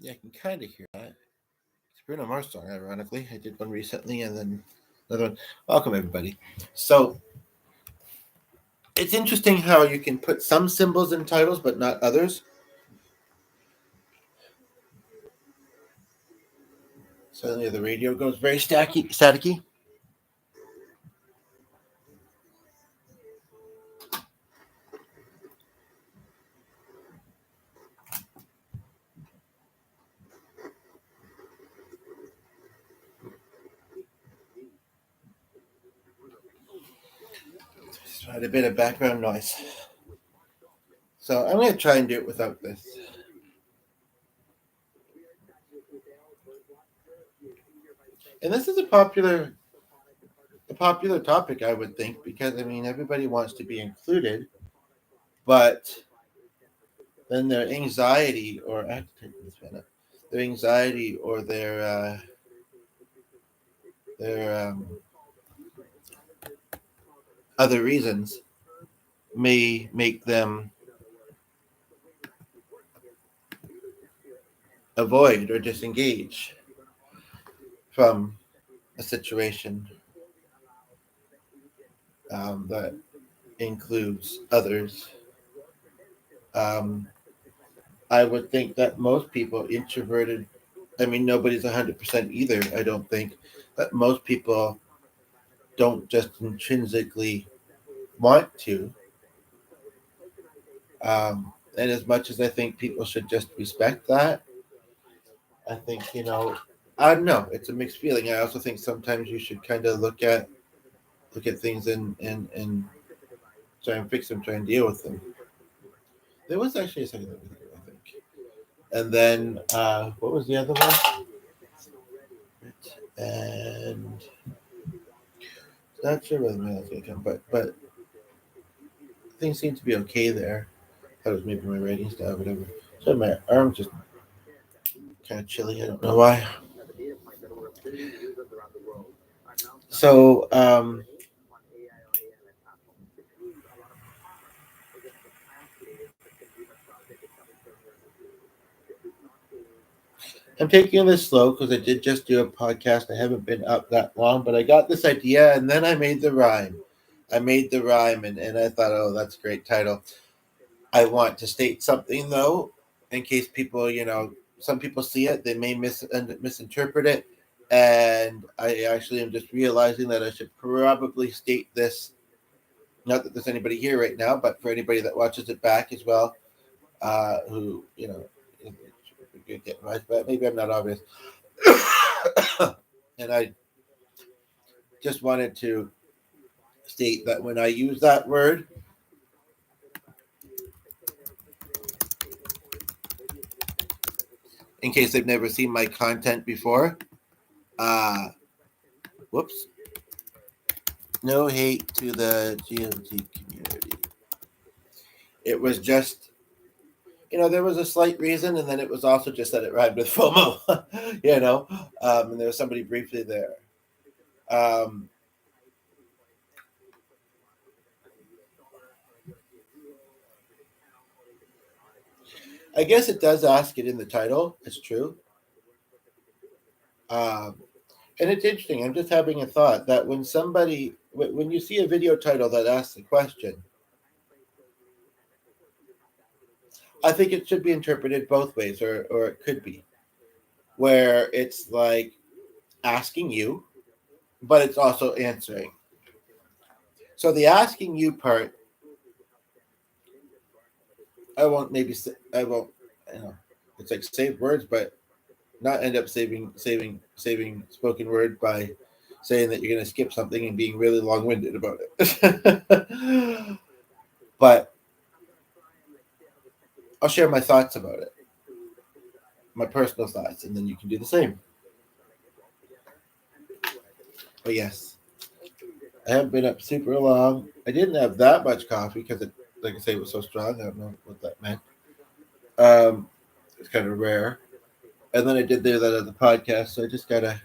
Yeah, I can kind of hear that. It's Bruno Mars song, ironically. I did one recently and then another one. Welcome, everybody. So it's interesting how you can put some symbols in titles but not others. Suddenly the radio goes very staticky. Just had a bit of background noise. So I'm going to try and do it without this. And this is a popular topic, I would think, because I mean everybody wants to be included, but then their anxiety, or I have to take this minute, their anxiety or their other reasons may make them avoid or disengage from a situation that includes others. Um, I would think that most people introverted. I mean, nobody's 100% either. I don't think that most people don't just intrinsically want to. And as much as I think people should just respect that, I think I don't know. It's a mixed feeling. I also think sometimes you should kind of look at things and try and fix them, try and deal with them. There was actually a second that we I think. And then what was the other one? And not sure whether my gonna come, but things seem to be okay there. I thought it was maybe my writing style, whatever. So my arm's just kind of chilly. I don't know why. So I'm taking this slow because I did just do a podcast. I haven't been up that long, but I got this idea and then I made the rhyme. And I thought, oh, that's a great title. I want to state something though, in case people, some people see it, they may misinterpret it. And I actually am just realizing that I should probably state this. Not that there's anybody here right now, but for anybody that watches it back as well, who, get right, but maybe I'm not obvious. And I just wanted to state that when I use that word, in case they've never seen my content before, uh, whoops, no hate to the GMT community. It was just, there was a slight reason, and then it was also just that it rhymed with FOMO, and there was somebody briefly there. Um, I guess it does ask it in the title. It's true. Um, and it's interesting. I'm just having a thought that when you see a video title that asks a question, I think it should be interpreted both ways, or it could be, where it's like asking you, but it's also answering. So the asking you part, I won't maybe I won't. It's like save words, but not end up saving spoken word by saying that you're going to skip something and being really long winded about it. But I'll share my thoughts about it, my personal thoughts, and then you can do the same. But yes, I haven't been up super long. I didn't have that much coffee because it, like I say, it was so strong. I don't know what that meant. It's kind of rare. And then I did that other podcast, so I just got a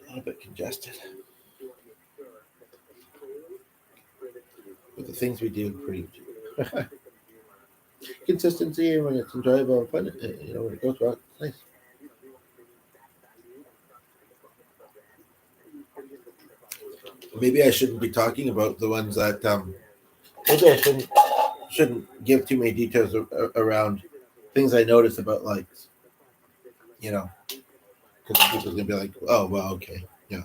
little bit congested. But the things we do, pretty. consistency, and when it's enjoyable and fun, when it goes well, it's nice. Maybe I shouldn't be talking about the ones that. Maybe I shouldn't give too many details around things I notice about likes. You know, because people's gonna be like, "Oh, well, okay, yeah."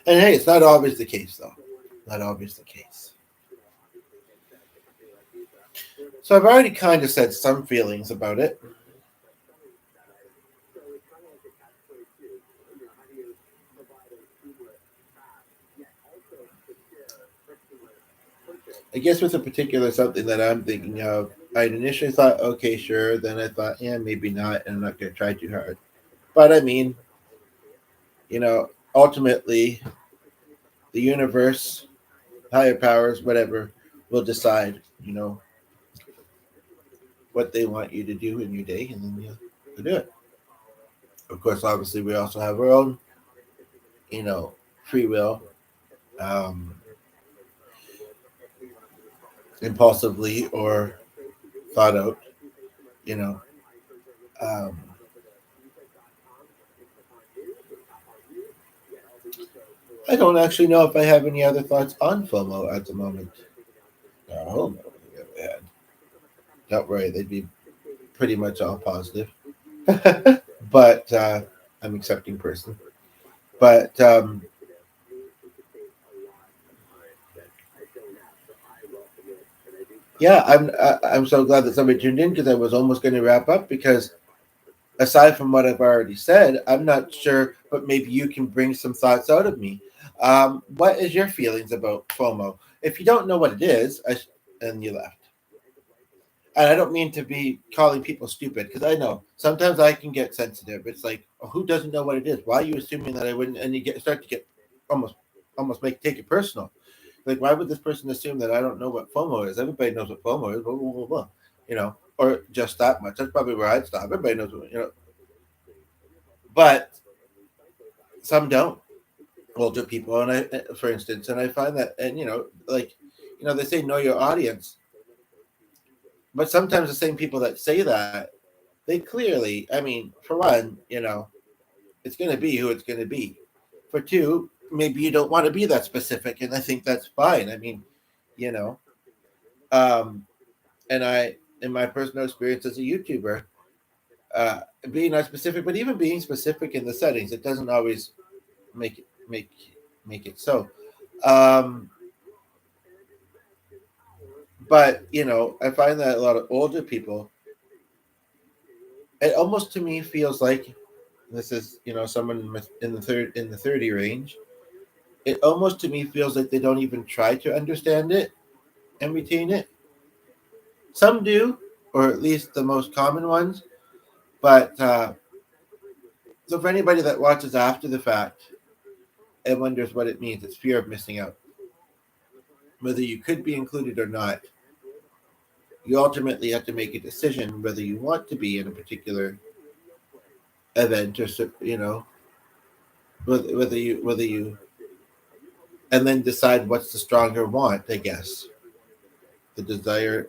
And hey, it's not always the case, though. Not always the case. So I've already kind of said some feelings about it. I guess with a particular something that I'm thinking of, I initially thought, okay, sure. Then I thought, yeah, maybe not, and I'm not going to try too hard. But I mean, ultimately, the universe, higher powers, whatever, will decide, what they want you to do in your day, and then you do it. Of course, obviously, we also have our own, you know, free will, um, impulsively or thought out, you know. Um, I don't actually know if I have any other thoughts on FOMO at the moment. No, don't worry, they'd be pretty much all positive. But I'm accepting person. But yeah, I'm so glad that somebody tuned in because I was almost going to wrap up because aside from what I've already said, I'm not sure, but maybe you can bring some thoughts out of me. What is your feelings about FOMO? If you don't know what it is, and you left. And I don't mean to be calling people stupid because I know sometimes I can get sensitive. It's like, oh, who doesn't know what it is? Why are you assuming that I wouldn't? And you start to get almost almost take it personal. Like, why would this person assume that I don't know what FOMO is? Everybody knows what FOMO is, blah, blah, blah, blah. Or just that much. That's probably where I'd stop. Everybody knows but some don't. Older people, and for instance, and I find that, and like, they say know your audience, but sometimes the same people that say that, they clearly, I mean, for one, it's going to be who it's going to be. For two, maybe you don't want to be that specific, and I think that's fine. I mean, you know, um, and in my personal experience as a YouTuber, uh, being not specific, but even being specific in the settings, it doesn't always make it make it so. Um, but I find that a lot of older people, it almost to me feels like this is someone in the 30 range. It almost to me feels like they don't even try to understand it and retain it. Some do, or at least the most common ones. But so for anybody that watches after the fact and wonders what it means, it's fear of missing out. Whether you could be included or not, you ultimately have to make a decision whether you want to be in a particular event, or whether you and then decide what's the stronger want, I guess. The desire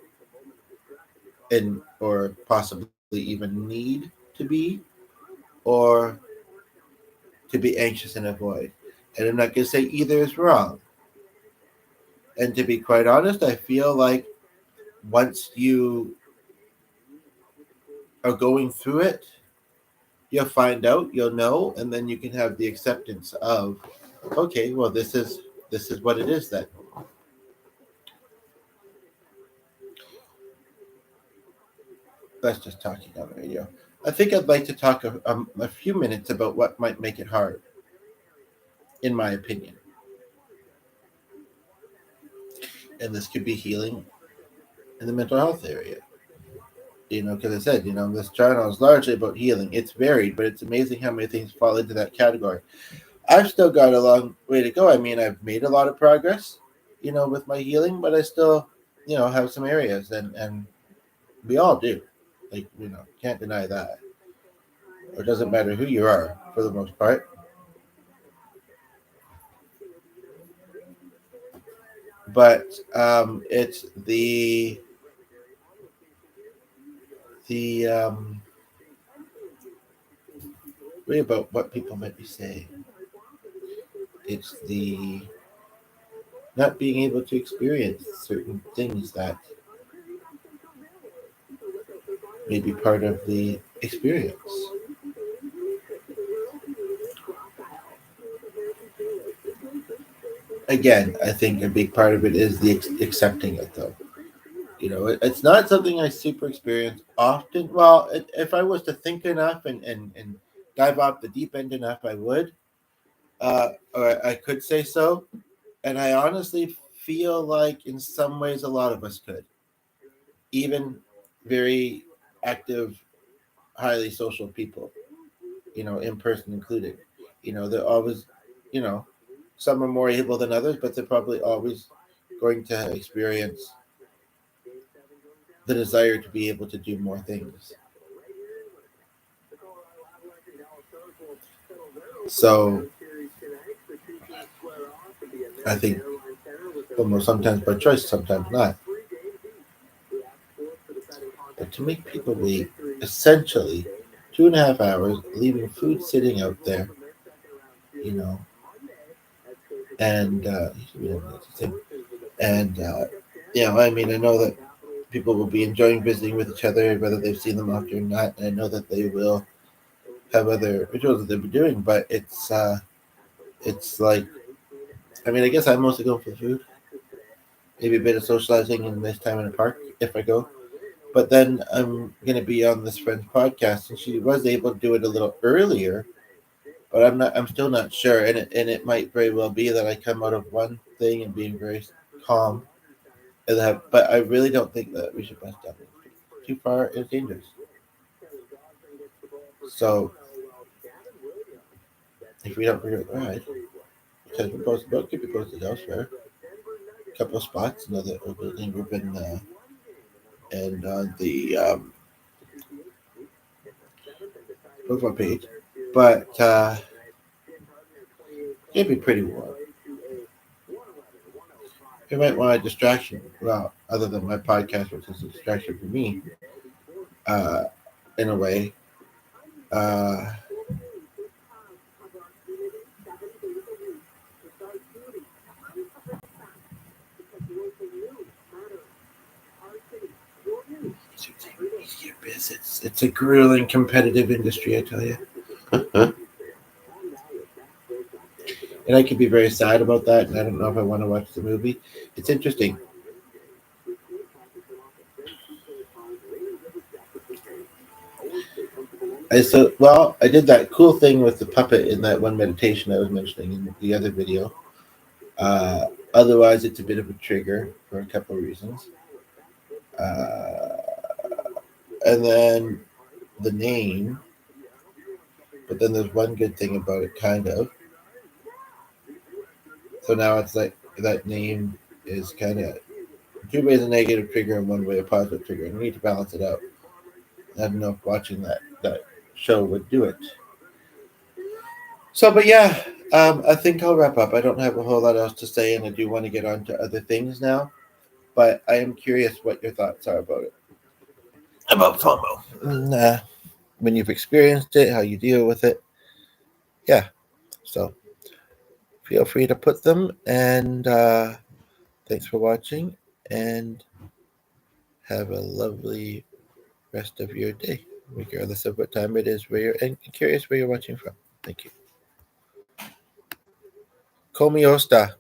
and or possibly even need to be, or to be anxious and avoid. And I'm not going to say either is wrong. And to be quite honest, I feel like once you are going through it, you'll find out, you'll know, and then you can have the acceptance of, okay, well, this is what it is then. That's just talking on the radio. I think I'd like to talk a few minutes about what might make it hard, in my opinion. And this could be healing in the mental health area. Because I said, this channel is largely about healing. It's varied, but it's amazing how many things fall into that category. I've still got a long way to go. I mean, I've made a lot of progress, with my healing, but I still, have some areas, and we all do. Like, can't deny that. It doesn't matter who you are for the most part. But it's the worry about what people might be saying. It's the not being able to experience certain things that may be part of the experience. Again, I think a big part of it is the accepting it, though. It's not something I super experience often. Well, if I was to think enough and dive off the deep end enough, I would. Or I could say so. And I honestly feel like in some ways a lot of us could. Even very active, highly social people, in person included. They're always, you know, some are more able than others, but they're probably always going to experience the desire to be able to do more things. So I think almost sometimes by choice, sometimes not. But to make people wait essentially 2.5 hours, leaving food sitting out there, you know, and and I mean, I know that people will be enjoying visiting with each other, whether they've seen them often or not. And I know that they will have other rituals that they'll be doing, but it's like, I mean, I guess I'm mostly going for the food, maybe a bit of socializing and nice time in the park if I go. But then I'm gonna be on this friend's podcast, and she was able to do it a little earlier, but I'm still not sure, and it might very well be that I come out of one thing and being very calm, but I really don't think that we should bust down too far. It's dangerous. So if we don't figure it right, because we're posted about, keep it posted elsewhere. A couple of spots, another building group and on the profile page, but it'd be pretty warm. You might want a distraction. Well, other than my podcast, which is a distraction for me, uh, in a way. Uh, it's a grueling competitive industry, I tell you. And I could be very sad about that, and I don't know if I want to watch the movie. It's interesting. I did that cool thing with the puppet in that one meditation I was mentioning in the other video. Otherwise, it's a bit of a trigger for a couple of reasons. Uh, and then the name, but then there's one good thing about it, kind of. So now it's like that name is kind of two ways a negative trigger and one way a positive trigger. And we need to balance it out. I don't know if watching that show would do it. So, but yeah, I think I'll wrap up. I don't have a whole lot else to say, and I do want to get on to other things now. But I am curious what your thoughts are about it. About FOMO. When you've experienced it, how you deal with it. Yeah. So feel free to put them. And thanks for watching. And have a lovely rest of your day, regardless of what time it is, and curious where you're watching from. Thank you. Komiosta.